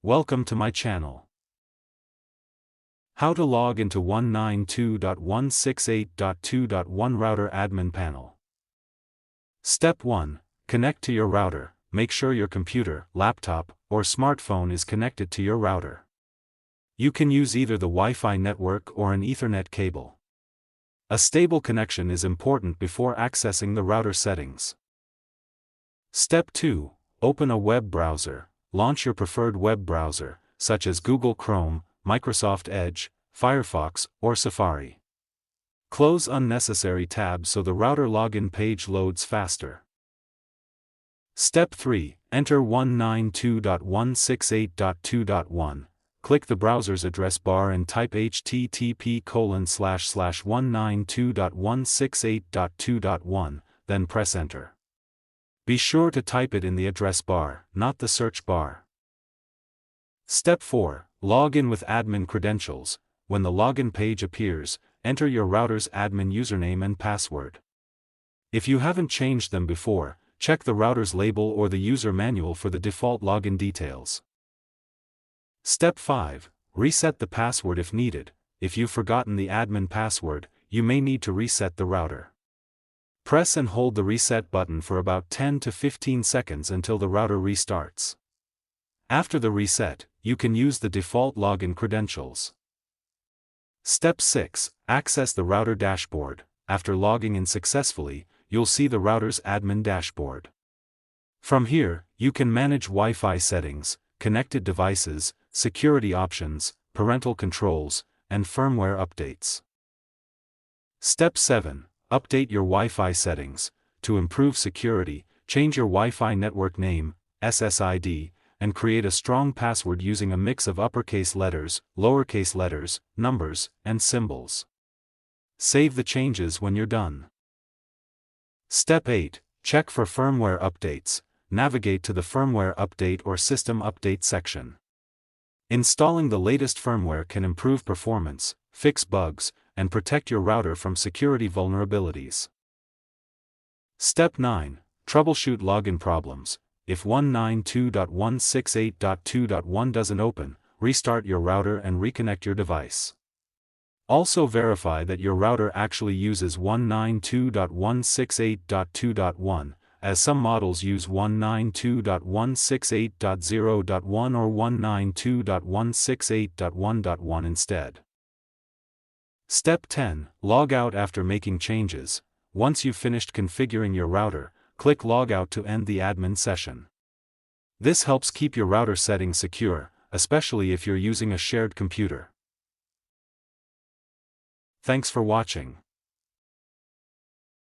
Welcome to my channel. How to log into 192.168.2.1 router admin panel. Step 1. Connect to your router. Make sure your computer, laptop, or smartphone is connected to your router. You can use either the Wi-Fi network or an Ethernet cable. A stable connection is important before accessing the router settings. Step 2. Open a web browser. Launch your preferred web browser, such as Google Chrome, Microsoft Edge, Firefox, or Safari. Close unnecessary tabs so the router login page loads faster. Step 3. Enter 192.168.2.1. Click the browser's address bar and type http://192.168.2.1, then press enter. Be sure to type it in the address bar, not the search bar. Step 4. Log in with admin credentials. When the login page appears, enter your router's admin username and password. If you haven't changed them before, check the router's label or the user manual for the default login details. Step 5. Reset the password if needed. If you've forgotten the admin password, you may need to reset the router. Press and hold the reset button for about 10 to 15 seconds until the router restarts. After the reset, you can use the default login credentials. Step 6. Access the router dashboard. After logging in successfully, you'll see the router's admin dashboard. From here, you can manage Wi-Fi settings, connected devices, security options, parental controls, and firmware updates. Step 7. Update your Wi-Fi settings. To improve security, change your Wi-Fi network name, SSID, and create a strong password using a mix of uppercase letters, lowercase letters, numbers, and symbols. Save the changes when you're done. Step 8. Check for firmware updates. Navigate to the firmware update or system update section. Installing the latest firmware can improve performance, fix bugs, and protect your router from security vulnerabilities. Step 9. Troubleshoot login problems. If 192.168.2.1 doesn't open, restart your router and reconnect your device. Also verify that your router actually uses 192.168.2.1, as some models use 192.168.0.1 or 192.168.1.1 instead. Step 10. Log out after making changes. Once you've finished configuring your router, click Log Out to end the admin session. This helps keep your router settings secure, especially if you're using a shared computer. Thanks for watching.